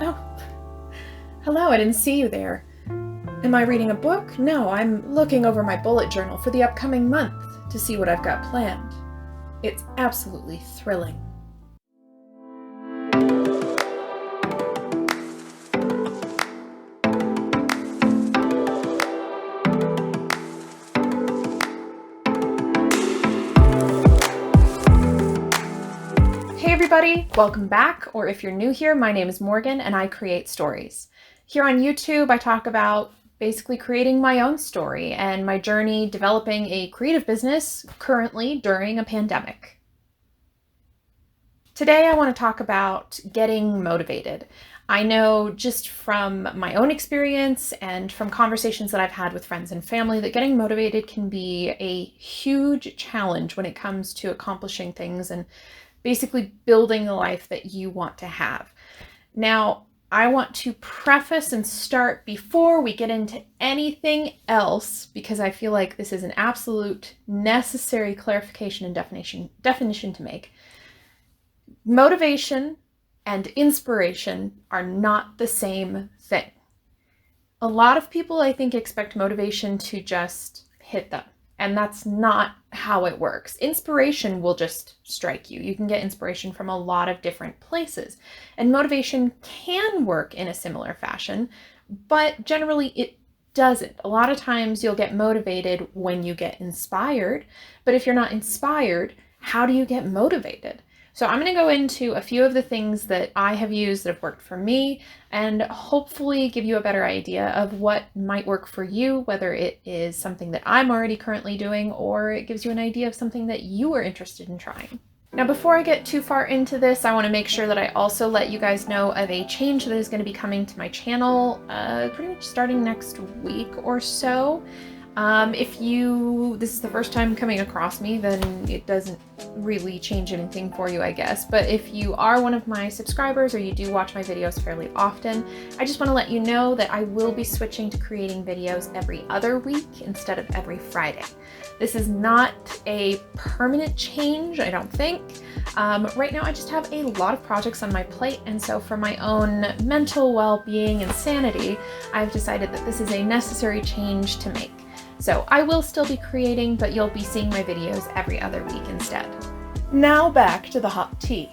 Oh, hello, I didn't see you there. Am I reading a book? No, I'm looking over my bullet journal for the upcoming month to see what I've got planned. It's absolutely thrilling. Hey everybody, welcome back, or if you're new here, my name is Morgan and I create stories. Here on YouTube, I talk about basically creating my own story and my journey developing a creative business currently during a pandemic. Today, I want to talk about getting motivated. I know just from my own experience and from conversations that I've had with friends and family that getting motivated can be a huge challenge when it comes to accomplishing things and basically building the life that you want to have. Now, I want to preface and start before we get into anything else, because I feel like this is an absolute necessary clarification and definition to make. Motivation and inspiration are not the same thing. A lot of people, I think, expect motivation to just hit them, and that's not how it works. Inspiration will just strike you. You can get inspiration from a lot of different places, and motivation can work in a similar fashion, but generally it doesn't. A lot of times you'll get motivated when you get inspired, but if you're not inspired, how do you get motivated? So I'm going to go into a few of the things that I have used that have worked for me and hopefully give you a better idea of what might work for you, whether it is something that I'm already currently doing or it gives you an idea of something that you are interested in trying. Now, before I get too far into this, I want to make sure that I also let you guys know of a change that is going to be coming to my channel pretty much starting next week or so. If this is the first time coming across me, then it doesn't really change anything for you, I guess. But if you are one of my subscribers or you do watch my videos fairly often, I just want to let you know that I will be switching to creating videos every other week instead of every Friday. This is not a permanent change, I don't think. Right now I just have a lot of projects on my plate, and so for my own mental well-being and sanity, I've decided that this is a necessary change to make. So I will still be creating, but you'll be seeing my videos every other week instead. Now back to the hot tea.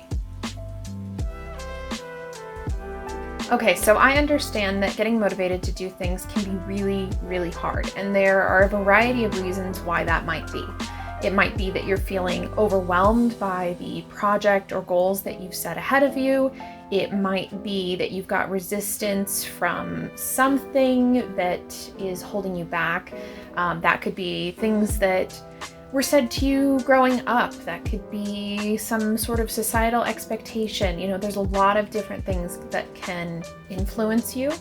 Okay, so I understand that getting motivated to do things can be really, really hard, and there are a variety of reasons why that might be. It might be that you're feeling overwhelmed by the project or goals that you've set ahead of you. It might be that you've got resistance from something that is holding you back. That could be things that were said to you growing up. That could be some sort of societal expectation. You know, there's a lot of different things that can influence you.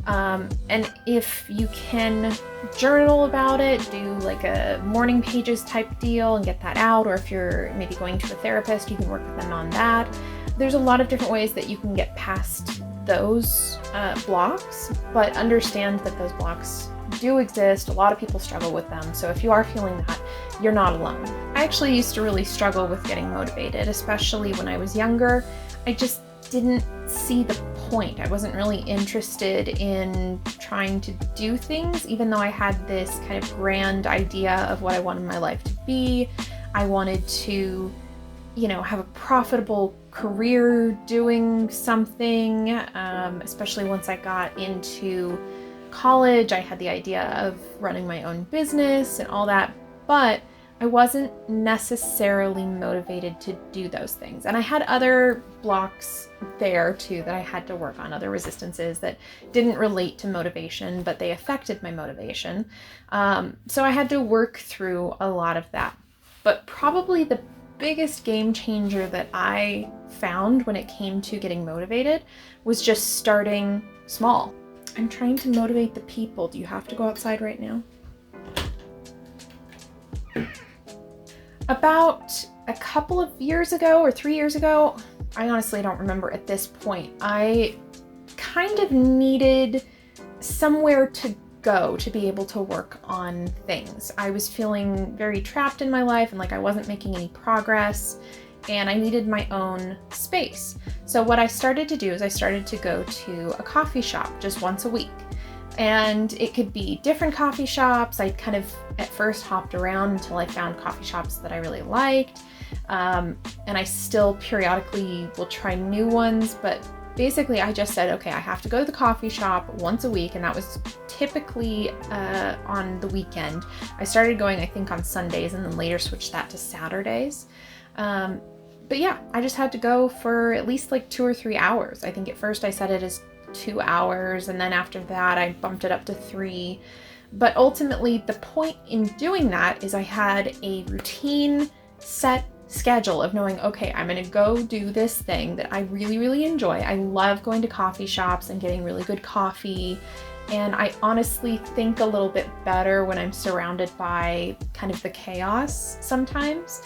And if you can journal about it, do like a morning pages type deal and get that out, or if you're maybe going to a therapist, you can work with them on that. There's a lot of different ways that you can get past those blocks, but understand that those blocks do exist. A lot of people struggle with them. So if you are feeling that, you're not alone. I actually used to really struggle with getting motivated, especially when I was younger. I just didn't see the point. I wasn't really interested in trying to do things, even though I had this kind of grand idea of what I wanted my life to be. I wanted to, have a profitable career doing something, especially once I got into college. I had the idea of running my own business and all that, but I wasn't necessarily motivated to do those things. And I had other blocks there too that I had to work on, other resistances that didn't relate to motivation, but they affected my motivation. So I had to work through a lot of that. But probably the biggest game changer that I found when it came to getting motivated was just starting small. I'm trying to motivate the people. Do you have to go outside right now? About a couple of years ago or 3 years ago, I honestly don't remember at this point, I kind of needed somewhere to go to be able to work on things. I was feeling very trapped in my life and like I wasn't making any progress. and I needed my own space. So what I started to do is I started to go to a coffee shop just once a week. And it could be different coffee shops. I kind of at first hopped around until I found coffee shops that I really liked. And I still periodically will try new ones, but basically I just said, okay, I have to go to the coffee shop once a week, and that was typically on the weekend. I started going, I think, on Sundays, and then later switched that to Saturdays. But yeah, I just had to go for at least like 2 or 3 hours. I think at first I set it as 2 hours, and then after that I bumped it up to 3. But ultimately the point in doing that is I had a routine set schedule of knowing, okay, I'm gonna go do this thing that I really, really enjoy. I love going to coffee shops and getting really good coffee. And I honestly think a little bit better when I'm surrounded by kind of the chaos sometimes.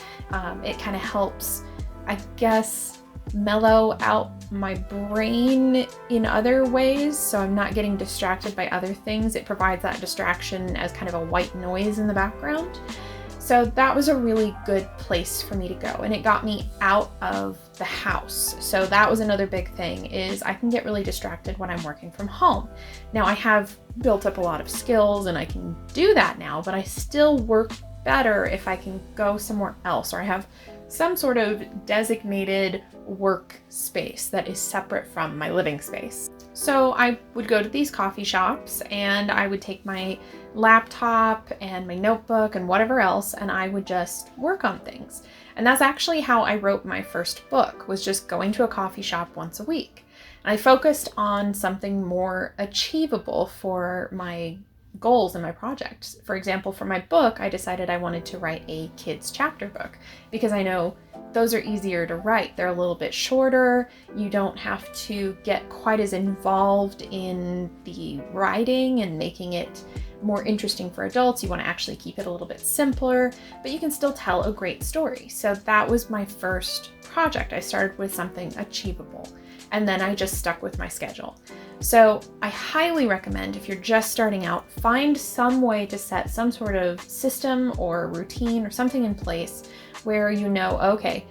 It kind of helps, I guess, mellow out my brain in other ways, so I'm not getting distracted by other things. It provides that distraction as kind of a white noise in the background. So that was a really good place for me to go, and it got me out of the house. So that was another big thing, is I can get really distracted when I'm working from home. Now I have built up a lot of skills and I can do that now, but I still work better if I can go somewhere else, or I have some sort of designated work space that is separate from my living space. So I would go to these coffee shops and I would take my laptop and my notebook and whatever else, and I would just work on things. And that's actually how I wrote my first book, was just going to a coffee shop once a week. And I focused on something more achievable for my goals in my project. For example, for my book, I decided I wanted to write a kids chapter book because I know those are easier to write. They're a little bit shorter. You don't have to get quite as involved in the writing and making it more interesting for adults. You want to actually keep it a little bit simpler, but you can still tell a great story. So that was my first project. I started with something achievable, and then I just stuck with my schedule. So I highly recommend, if you're just starting out, find some way to set some sort of system or routine or something in place where you know, okay,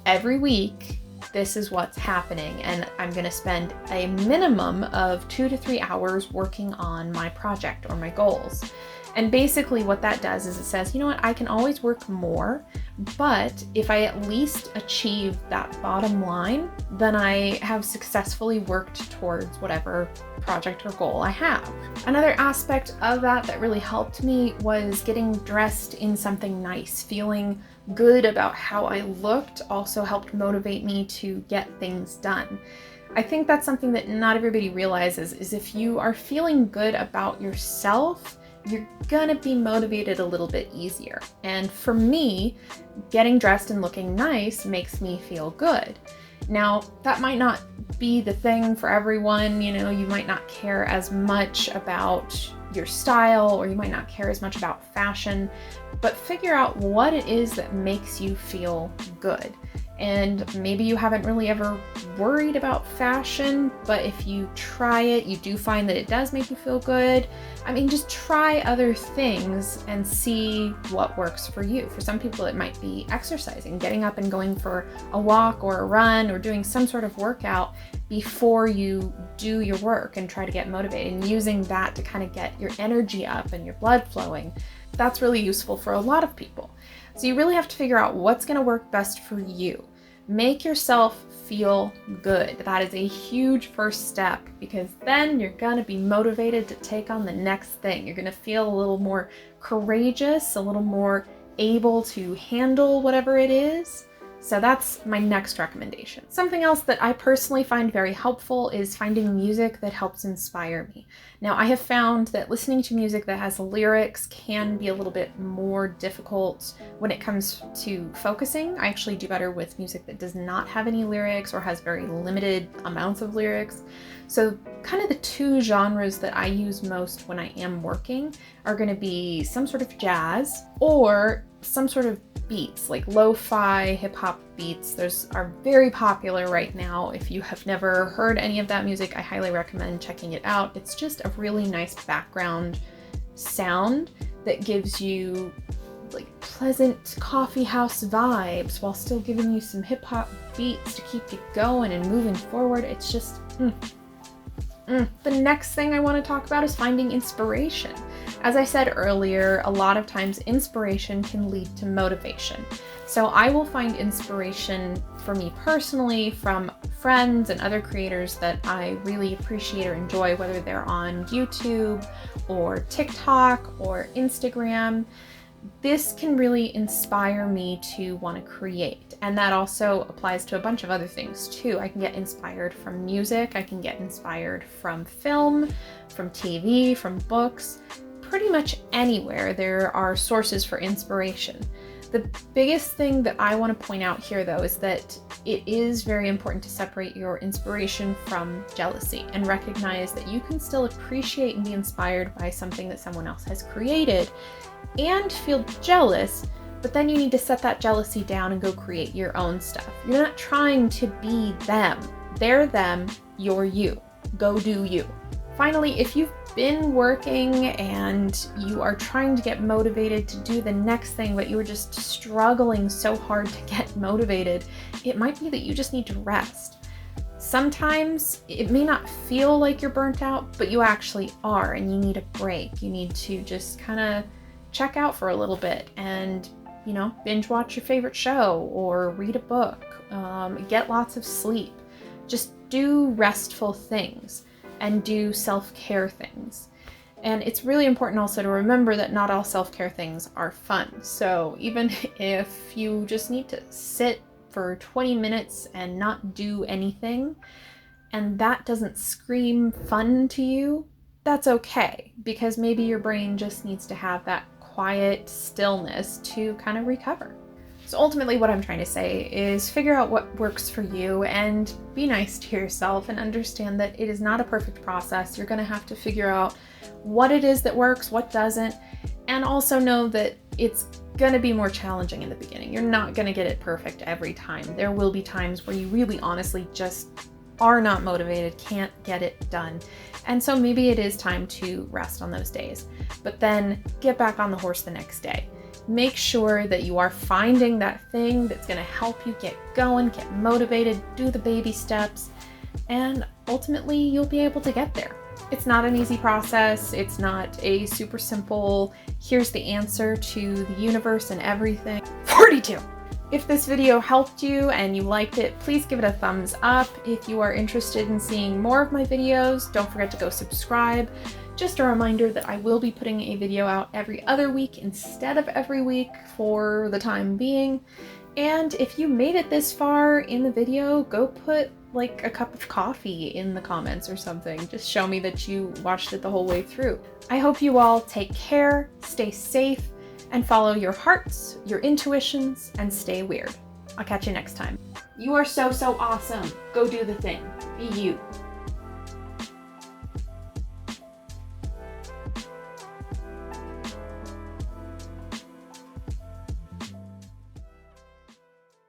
every week this is what's happening, and I'm going to spend a minimum of 2 to 3 hours working on my project or my goals. And basically what that does is it says, you know what, I can always work more, but if I at least achieve that bottom line, then I have successfully worked towards whatever project or goal I have. Another aspect of that really helped me was getting dressed in something nice. Feeling good about how I looked also helped motivate me to get things done. I think that's something that not everybody realizes, is if you are feeling good about yourself, you're gonna be motivated a little bit easier. And for me, getting dressed and looking nice makes me feel good. Now, that might not be the thing for everyone. You know, you might not care as much about your style, or you might not care as much about fashion, but figure out what it is that makes you feel good. And maybe you haven't really ever worried about fashion, but if you try it, you do find that it does make you feel good. I mean, just try other things and see what works for you. For some people, it might be exercising, getting up and going for a walk or a run, or doing some sort of workout before you do your work and try to get motivated, and using that to kind of get your energy up and your blood flowing. That's really useful for a lot of people. So you really have to figure out what's going to work best for you. Make yourself feel good. That is a huge first step, because then you're going to be motivated to take on the next thing. You're going to feel a little more courageous, a little more able to handle whatever it is. So that's my next recommendation. Something else that I personally find very helpful is finding music that helps inspire me. Now, I have found that listening to music that has lyrics can be a little bit more difficult when it comes to focusing. I actually do better with music that does not have any lyrics or has very limited amounts of lyrics. So kind of the two genres that I use most when I am working are going to be some sort of jazz or some sort of beats, like lo-fi hip-hop beats. Those are very popular right now. If you have never heard any of that music, I highly recommend checking it out. It's just a really nice background sound that gives you like pleasant coffee house vibes while still giving you some hip hop beats to keep you going and moving forward. It's just, The next thing I want to talk about is finding inspiration. As I said earlier, a lot of times inspiration can lead to motivation. So I will find inspiration for me personally from friends and other creators that I really appreciate or enjoy, whether they're on YouTube or TikTok or Instagram. This can really inspire me to want to create. And that also applies to a bunch of other things too. I can get inspired from music, I can get inspired from film, from TV, from books. Pretty much anywhere there are sources for inspiration. The biggest thing that I want to point out here though is that it is very important to separate your inspiration from jealousy and recognize that you can still appreciate and be inspired by something that someone else has created and feel jealous, but then you need to set that jealousy down and go create your own stuff. You're not trying to be them. They're them, you're you. Go do you. Finally, if you've been working and you are trying to get motivated to do the next thing, but you are just struggling so hard to get motivated, it might be that you just need to rest. Sometimes it may not feel like you're burnt out, but you actually are, and you need a break. You need to just kind of check out for a little bit and, binge watch your favorite show or read a book, get lots of sleep. Just do restful things and do self-care things. And it's really important also to remember that not all self-care things are fun. So even if you just need to sit for 20 minutes and not do anything, and that doesn't scream fun to you, that's okay, because maybe your brain just needs to have that quiet stillness to kind of recover. So ultimately what I'm trying to say is figure out what works for you and be nice to yourself and understand that it is not a perfect process. You're going to have to figure out what it is that works, what doesn't, and also know that it's going to be more challenging in the beginning. You're not going to get it perfect every time. There will be times where you really honestly just are not motivated, can't get it done. And so maybe it is time to rest on those days, but then get back on the horse the next day. Make sure that you are finding that thing that's going to help you get going, get motivated, do the baby steps, and ultimately you'll be able to get there. It's not an easy process. It's not a super simple, here's the answer to the universe and everything. 42. If this video helped you and you liked it, please give it a thumbs up. If you are interested in seeing more of my videos, don't forget to go subscribe. Just a reminder that I will be putting a video out every other week instead of every week for the time being. And if you made it this far in the video, go put like a cup of coffee in the comments or something. Just show me that you watched it the whole way through. I hope you all take care, stay safe, and follow your hearts, your intuitions, and stay weird. I'll catch you next time. You are so, so awesome. Go do the thing. Be you.